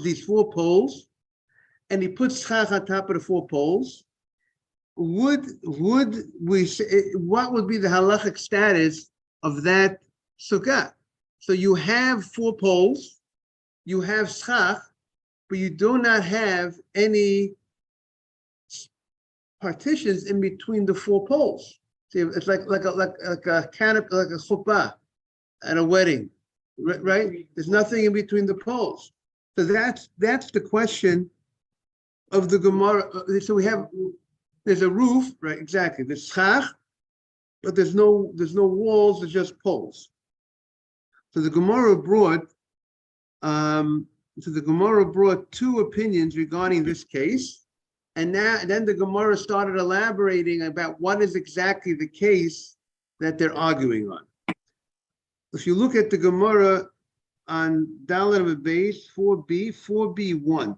these 4 poles, and he puts schach on top of the 4 poles, would we say, what would be the halachic status of that sukkah? So you have 4 poles, you have schach, but you do not have any partitions in between the 4 poles. See, it's like a canopy, like a chuppah at a wedding, right? There's nothing in between the poles. So that's the question of the Gemara. So there's a roof, right? Exactly. There's schach, but there's no walls. There's just poles. So the Gemara brought 2 opinions regarding this case. And then the Gemara started elaborating about what is exactly the case that they're arguing on. If you look at the Gemara on Dalet base 4b1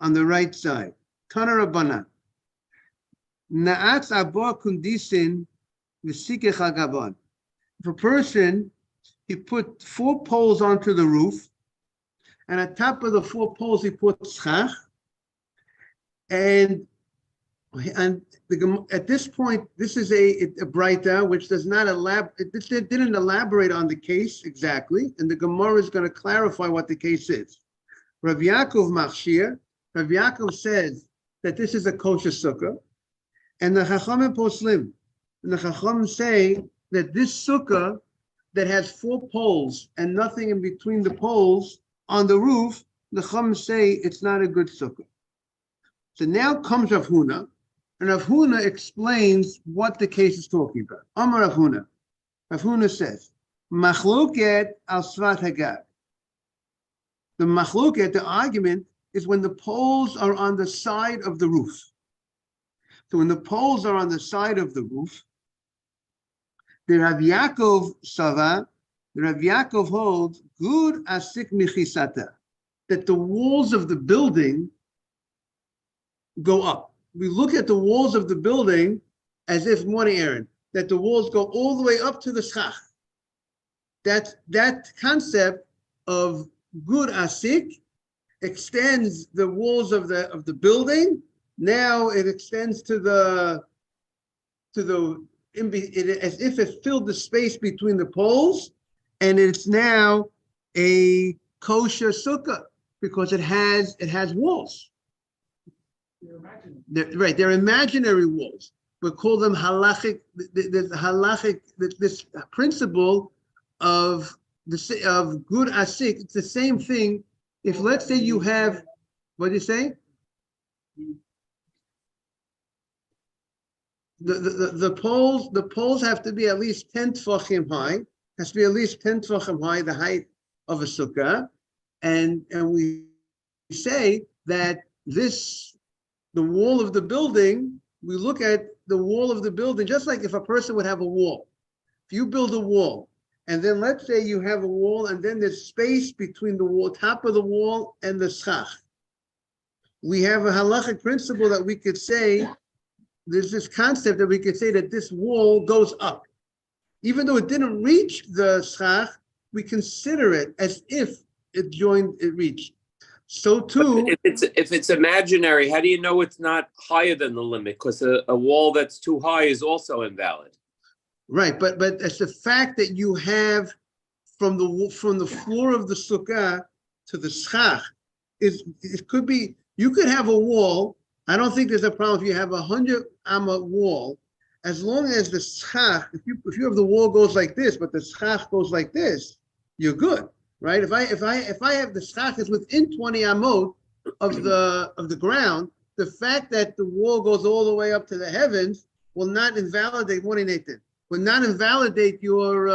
on the right side, Tana Rabbanan, Na'atz abba kundisin v'sikech hagaban. If a person, he put 4 poles onto the roof, and on top of the 4 poles he put schach. And at this point, this is a braita which does not didn't elaborate on the case exactly, and the Gemara is going to clarify what the case is. Rav Yaakov Machshir, Rav Yaakov says that this is a kosher sukkah, and the Chachamim poslim, and the Chachamim say that this sukkah that has 4 poles and nothing in between the poles on the roof, the Chachamim say it's not a good sukkah. So now comes Rav Huna, and Rav Huna explains what the case is talking about. Amar Rav Huna. Rav Huna says, Machloket al Svat Hagag. The machloket, the argument, is when the poles are on the side of the roof. So when the poles are on the side of the roof, the Rav Yaakov Sava, the Rav Yaakov holds, Gud asik michisata, that the walls of the building go up. We look at the walls of the building as if morning Aaron, that the walls go all the way up to the schach. That concept of Gud asik extends the walls of the building. Now it extends to the as if it filled the space between the poles, and it's now a kosher sukkah because it has walls. They're imaginary walls. We call them halachic. This principle of Gud asik. It's the same thing. If let's say you have, what do you say? The poles have to be at least 10 tefachim high. Has to be at least 10 tefachim high, the height of a sukkah, and we say that the wall of the building. We look at the wall of the building just like if a person would have a wall. If you build a wall, and then let's say you have a wall, and then there's space between the wall, top of the wall, and the schach. We have a halachic principle that we could say. There's this concept that we could say that this wall goes up. Even though it didn't reach the schach, we consider it as if it reached. So too, if it's imaginary, how do you know it's not higher than the limit? Because a wall that's too high is also invalid. Right, but it's the fact that you have from the floor of the sukkah to the schach, it could be, you could have a wall. I don't think there's a problem if you have 100 amma wall, as long as the schach, if you have the wall goes like this, but the schach goes like this, you're good, right? If I have the schach is within 20 amot of the ground, the fact that the wall goes all the way up to the heavens will not invalidate will not invalidate your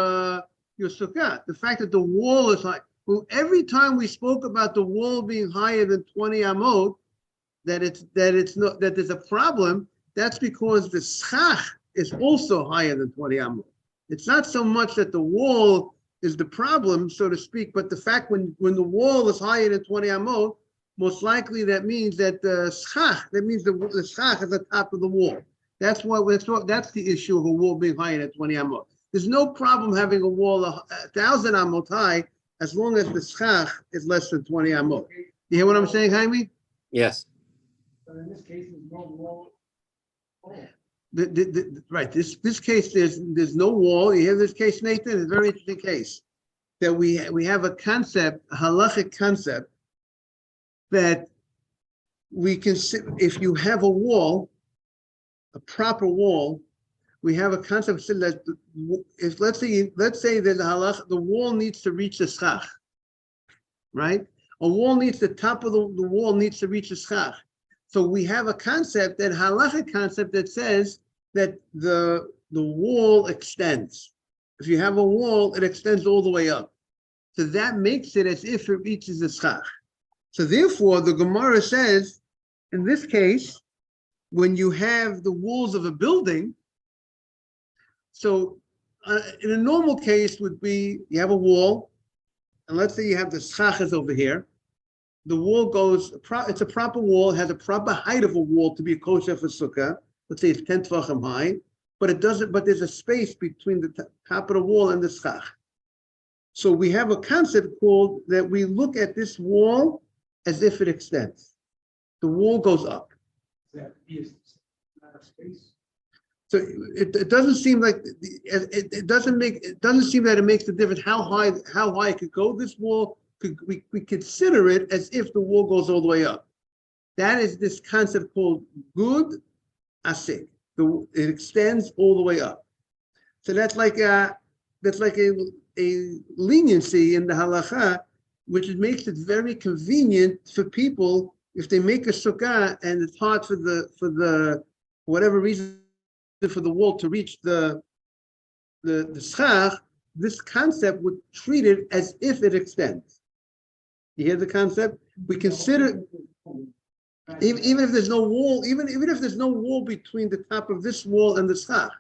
sukkah. The fact that the wall is high. Well, every time we spoke about the wall being higher than 20 amot, that there's a problem, that's because the schach is also higher than 20 amot. It's not so much that the wall is the problem, so to speak, but the fact when the wall is higher than 20 amot, most likely that means that the schach is at the top of the wall. That's the issue of a wall being higher than 20 amot. There's no problem having a wall 1,000 amot high, as long as the schach is less than 20 amot. You hear what I'm saying, Jaime? Yes. But in this case, there's no wall. Right. This case, there's no wall. You hear this case, Nathan? It's a very interesting case. That we have a concept, a halachic concept, that we can, if you have a wall, a proper wall, we have a concept that if let's say there's a halach, the wall needs to reach the schach, right? A wall needs, the top of the wall needs to reach the schach. So we have a concept, that halachic concept, that says that the wall extends. If you have a wall, it extends all the way up. So that makes it as if it reaches the schach. So therefore, the Gemara says, in this case, when you have the walls of a building, so in a normal case would be, you have a wall, and let's say you have the schach is over here. The wall goes, it's a proper wall, it has a proper height of a wall to be a kosher for sukkah. Let's say it's 10 tvachim high, but it doesn't, but there's a space between the top of the wall and the schach. So we have a concept called that we look at this wall as if it extends. The wall goes up. That is not a space. So it doesn't seem like it doesn't seem that it makes a difference how high it could go. This wall we consider it as if the wall goes all the way up. That is this concept called gud asik. It extends all the way up. So that's like a leniency in the halacha, which makes it very convenient for people if they make a sukkah and it's hard for the whatever reason for the wall to reach the schach. This concept would treat it as if it extends. You hear the concept? We consider even if there's no wall, even if there's no wall between the top of this wall and the schach.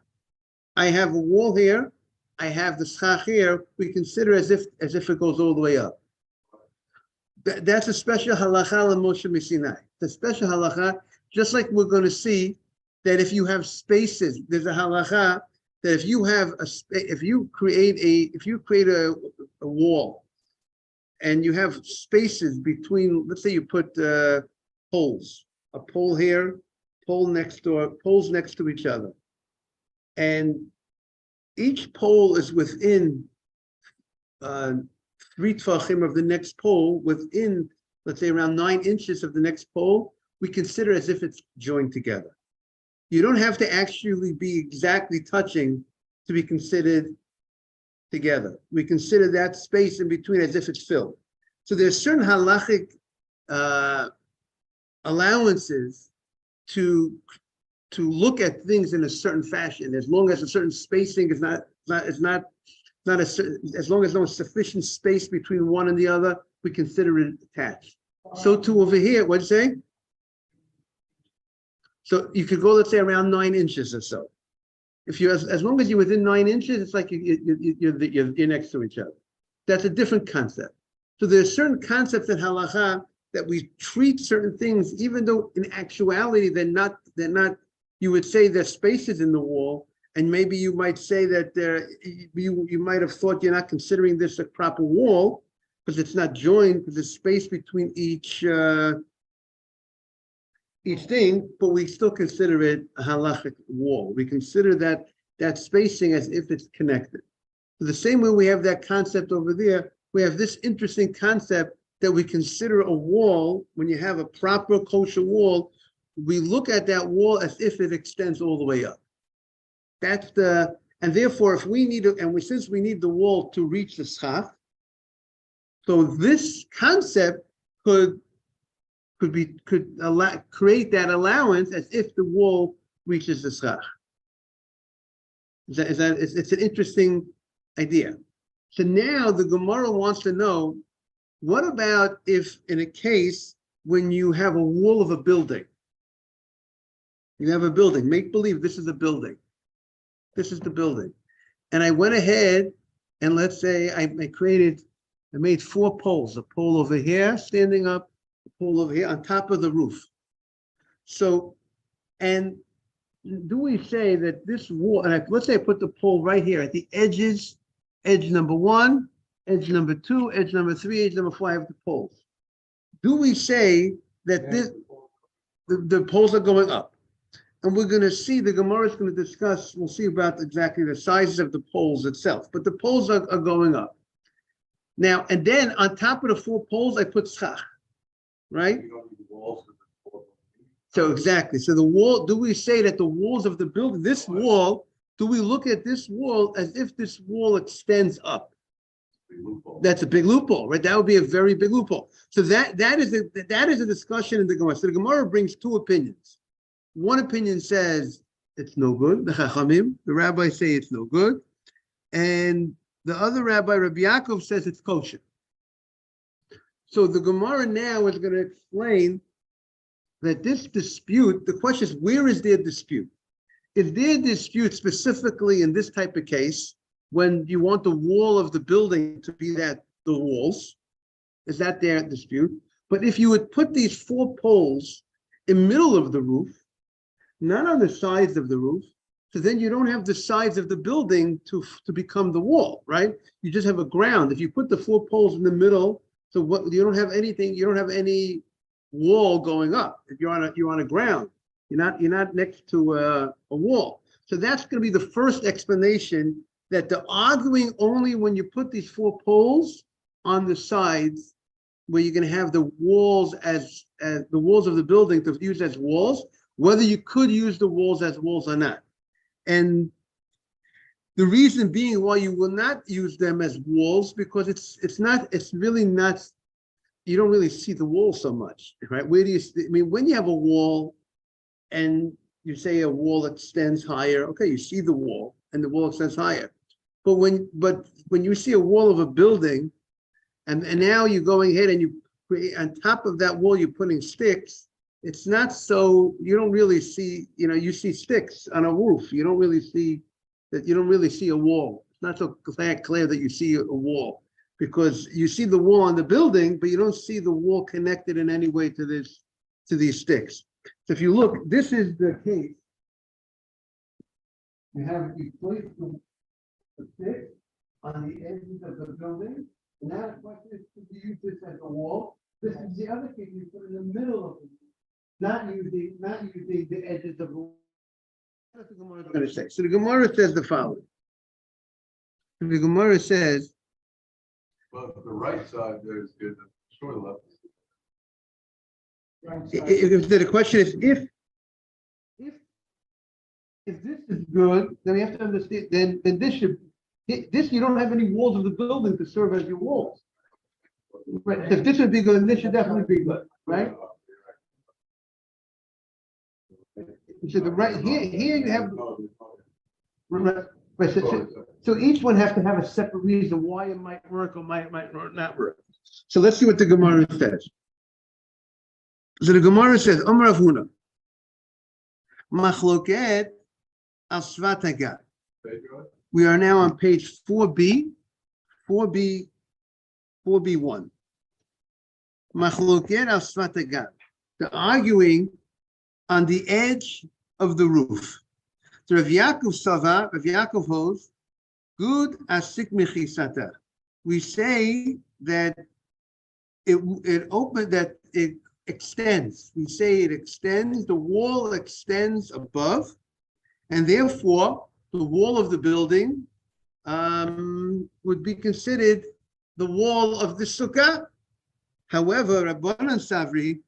I have a wall here. I have the schach here. We consider as if it goes all the way up. That's a special halacha l'Moshe Sinai. The special halacha, just like we're going to see that if you have spaces, there's a halacha that if you create a wall and you have spaces between, let's say you put poles, a pole here, poles next to each other, and each pole is within 3 tvachim of the next pole, within, let's say, around 9 inches of the next pole, we consider as if it's joined together. You don't have to actually be exactly touching to be considered together. We consider that space in between as if it's filled. So there's certain halachic allowances to look at things in a certain fashion, as long as a certain spacing is not as long as there's sufficient space between one and the other, we consider it attached. So too over here, what'd you say? So you could go, let's say, around 9 inches or so. If you, as long as you're within 9 inches, it's like you're next to each other. That's a different concept. So there's certain concepts in halacha that we treat certain things, even though in actuality they're not. You would say there's spaces in the wall, and maybe you might say that you might have thought you're not considering this a proper wall because it's not joined, because there's space between each thing, but we still consider it a halachic wall. We consider that spacing as if it's connected. So the same way we have that concept over there, we have this interesting concept that we consider a wall. When you have a proper kosher wall, we look at that wall as if it extends all the way up. And therefore, if we need since we need the wall to reach the schach, so this concept could create that allowance as if the wall reaches the schach. It's an interesting idea. So now the Gemara wants to know, what about if in a case when you have a wall of a building, you have a building, make believe this is a building. This is the building. And I went ahead and let's say I made 4 poles, a pole over here standing up, a pole over here on top of the roof. So, and do we say that this wall, and let's say I put the pole right here at the edges, edge number 1, edge number 2, edge number 3, edge number 4 have the poles. Do we say that the poles are going up? And we're going to see, the Gemara is going to discuss, we'll see about exactly the sizes of the poles itself, but the poles are going up. Now, and then on top of the 4 poles, I put Succah, right? So exactly, so the wall, do we say that the walls of the building, this wall, do we look at this wall as if this wall extends up? That's a big loophole, right? That would be a very big loophole. So that is a discussion in the Gemara. So the Gemara brings 2 opinions. One opinion says it's no good. The Chachamim, the rabbis say it's no good, and the other rabbi, Rabbi Yaakov, says it's kosher. So the Gemara now is going to explain that this dispute. The question is, where is their dispute? Is there a dispute specifically in this type of case when you want the wall of the building to be the walls? Is that their dispute? But if you would put these 4 poles in the middle of the roof, not on the sides of the roof, so then you don't have the sides of the building to become the wall, right? You just have a ground. If you put the 4 poles in the middle, so what, you don't have anything, you don't have any wall going up. If you're on a ground, you're not next to a wall. So that's going to be the first explanation, that they're arguing only when you put these 4 poles on the sides, where you're going to have the walls as the walls of the building to use as walls, whether you could use the walls as walls or not. And the reason being why you will not use them as walls, because it's really not, you don't really see the wall so much, right? Where do you, when you have a wall and you say a wall extends higher, okay, you see the wall and the wall extends higher. But when you see a wall of a building, and now you're going ahead and on top of that wall, you're putting sticks, it's not so, you don't really see, you see sticks on a roof. You don't really see a wall. It's not so clear that you see a wall, because you see the wall on the building, but you don't see the wall connected in any way to these sticks. So if you look, this is the case. You place the stick on the edges of the building. And now the question is, could you use this as a wall? This is the other case, you put in the middle of it. Not using the edges of the wall. That's what the Gemara is going to say. So the Gemara says the following. The Gemara says, well, the right side there is good, the short left. The question is, if this is good, then we have to understand, then this you don't have any walls of the building to serve as your walls. Right. If this would be good, this should definitely be good, right? So the right here you have, right, so each one has to have a separate reason why it might work or might not work. So let's see what the Gemara says. So the Gemara says, Amar Rav Huna, Machloket al Svat Hagad. We are now on page 4b, 4b1. Machloket al Svat Hagad. They're arguing on the edge of the roof. So Rav Yaakov Sava, Rav Yaakov holds, good asik mechisata. We say that it extends. We say it extends, the wall extends above, and therefore the wall of the building would be considered the wall of the sukkah. However, Rabbanan Savri,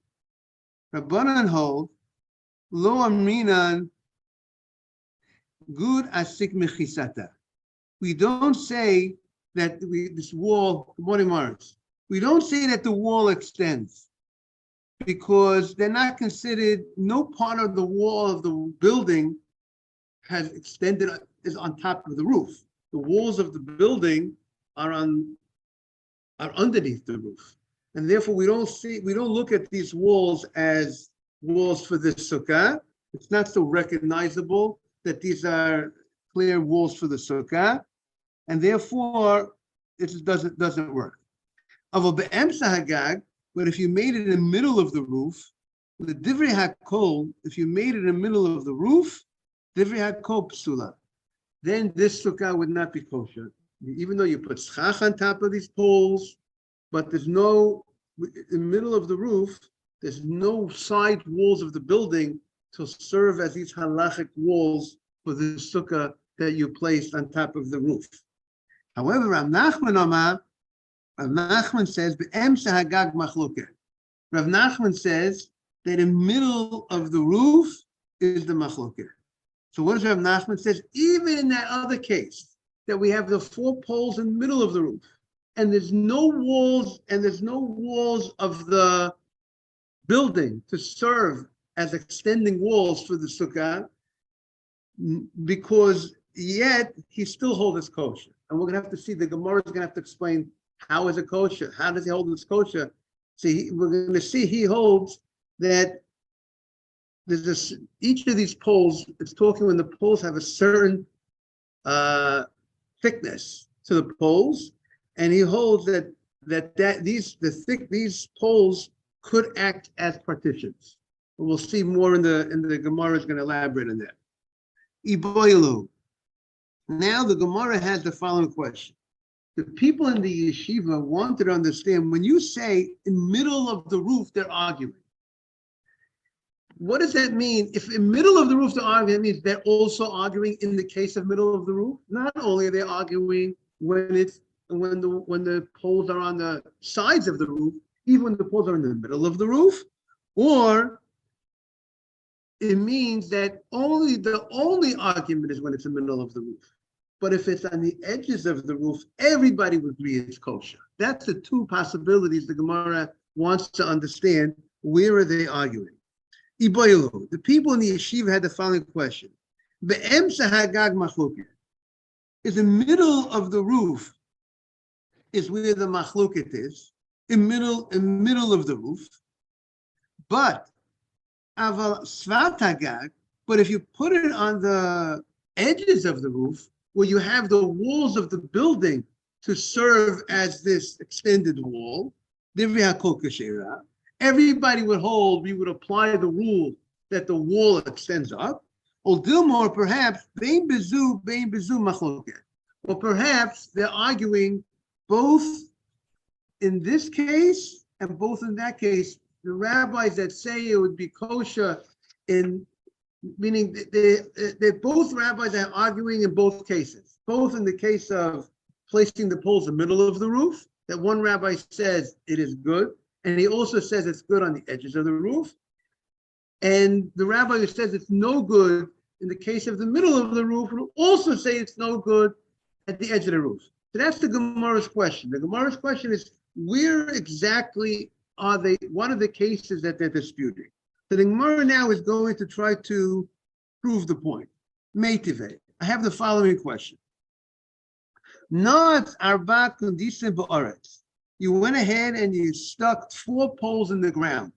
Rabbanan hold, lo aminan good asik mechisata. We don't say that this wall, good morning, Morris. We don't say that the wall extends, because they're not considered, no part of the wall of the building has extended, is on top of the roof. The walls of the building are underneath the roof. And therefore we don't look at these walls as walls for the sukkah. It's not so recognizable that these are clear walls for the sukkah, and therefore it doesn't work. But if you made it in the middle of the roof, the divrei hakol, if you made it in the middle of the roof, divrei hakol psula, then this sukkah would not be kosher. even though you put schach on top of these poles, but there's no, in the middle of the roof, there's no side walls of the building to serve as these halachic walls for the sukkah that you placed on top of the roof. However, Rav Nachman says, "Be'emsa hagag machloket." Rav Nachman says that in the middle of the roof is the machloket. So what does Rav Nachman says? Even in that other case, that we have the 4 poles in the middle of the roof, and there's no walls of the building to serve as extending walls for the sukkah, because yet he still holds his kosher. And we're gonna have to see, the Gemara is gonna have to explain how is it kosher? How does he hold his kosher? See, we're gonna see he holds that there's this, each of these poles, it's talking when the poles have a certain thickness to the poles, and he holds that these poles could act as partitions. We'll see more in the Gemara is going to elaborate on that. Iboilu. Now the Gemara has the following question. The people in the yeshiva wanted to understand, when you say in middle of the roof, they're arguing. What does that mean? If in middle of the roof they're arguing, that means they're also arguing in the case of middle of the roof. Not only are they arguing when the poles are on the sides of the roof, even when the poles are in the middle of the roof, or it means that the only argument is when it's in the middle of the roof. But if it's on the edges of the roof, everybody would agree it's kosher. That's the 2 possibilities the Gemara wants to understand. Where are they arguing? Iboilu. The people in the yeshiva had the following question. Be'emsa hagag machloket. Is the middle of the roof is where the machloket is, in middle of the roof. But aval svat hagag, but if you put it on the edges of the roof, where you have the walls of the building to serve as this extended wall, everybody would hold, we would apply the rule that the wall extends up. Or Dilmore, perhaps, or perhaps they're arguing both in this case and both in that case. The rabbis that say it would be kosher, meaning they're both rabbis that are arguing in both cases. Both in the case of placing the poles in the middle of the roof, that one rabbi says it is good, and he also says it's good on the edges of the roof. And the rabbi who says it's no good in the case of the middle of the roof will also say it's no good at the edge of the roof. So that's the Gemara's question. The Gemara's question is, where exactly are they, what are the cases that they're disputing? So the Gemara now is going to try to prove the point. Meitive. I have the following question. Not arba kundisim ba'aretz. You went ahead and you stuck 4 poles in the ground.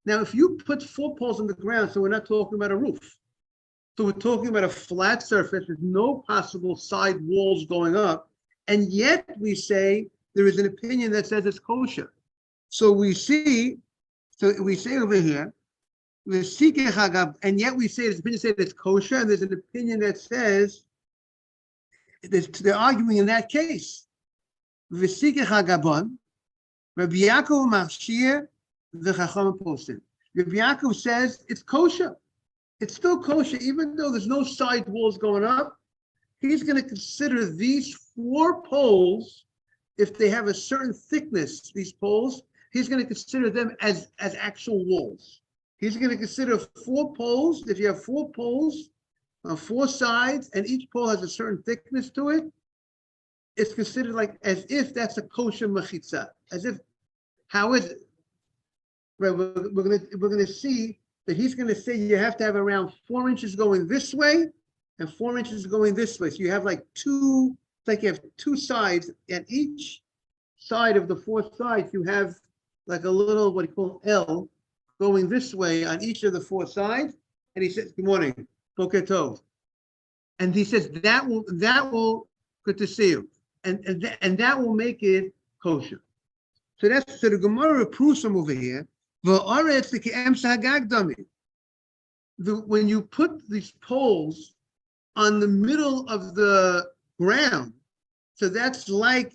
Now, if you put 4 poles in the ground, so we're not talking about a roof. So we're talking about a flat surface with no possible side walls going up. And yet we say there is an opinion that says it's kosher. So we say over here, and yet we say, there's an opinion that says it's kosher, and there's an opinion that says, they're arguing in that case. Rabbi Yaakov Machshir v'Chacham Posim. Rabbi Yaakov says it's kosher. It's still kosher, even though there's no side walls going up. He's going to consider these 4 poles, if they have a certain thickness, these poles, he's going to consider them as actual walls. He's going to consider 4 poles. If you have 4 poles on 4 sides, and each pole has a certain thickness to it, it's considered like as if that's a kosher mechitza. As if, how is it? Right, we're gonna see that he's gonna say you have to have around 4 inches going this way and 4 inches going this way. So you have like 2, it's like you have 2 sides, and each side of the 4 sides you have like a little, what you call L, going this way on each of the 4 sides. And he says, "Good morning, Boker Tov." And he says that will good to see you. And that will make it kosher. So the Gemara proves from over here. When you put these poles on the middle of the ground. So that's like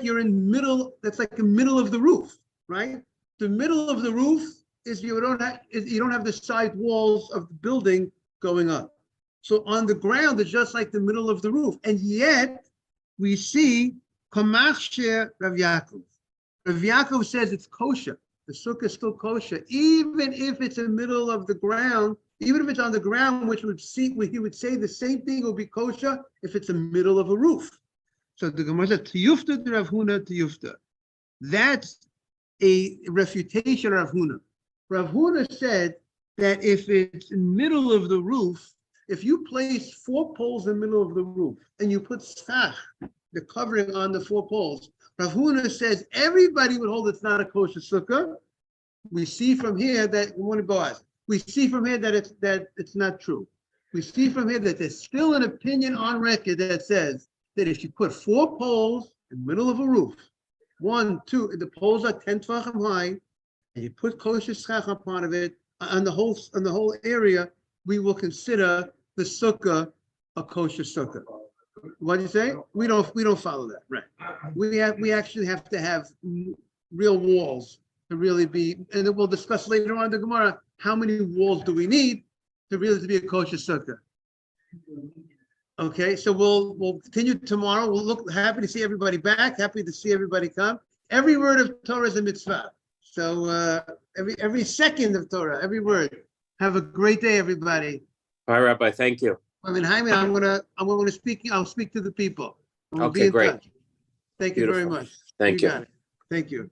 you're in middle, that's like the middle of the roof, right? The middle of the roof is you don't have the side walls of the building going up. So on the ground, it's just like the middle of the roof. And yet we see Kamachsher Rav Yaakov. Rav Yaakov says it's kosher. The sukkah is still kosher, even if it's in the middle of the ground, even if it's on the ground, which he would say the same thing will be kosher if it's in the middle of a roof. So the Gemara says, Tiyufta to Rav Huna Tiyufta. That's a refutation of Rav Huna. Rav Huna said that if it's in the middle of the roof, if you place 4 poles in the middle of the roof and you put schach, the covering on the 4 poles, Rav Huna says everybody would hold it's not a kosher sukkah. We see from here that we see from here that it's not true. We see from here that there's still an opinion on record that says that if you put 4 poles in the middle of a roof, 1, 2, the poles are 10 tvachim high, and you put kosher schach on part of it on the whole area, we will consider the sukkah a kosher sukkah. What do you say? We don't follow that, right? We actually have to have real walls to really be, and then we'll discuss later on in the Gemara how many walls do we need to really be a kosher sukkah. Okay, so we'll continue tomorrow. We'll look happy to see everybody back. Happy to see everybody come. Every word of Torah is a mitzvah. So every second of Torah, every word. Have a great day, everybody. All right, Rabbi. Thank you. I mean, Jaime, I'm gonna speak. I'll speak to the people. We'll be Okay, in great. touch. Thank you very Beautiful. much. Thank you. Got it. Thank you.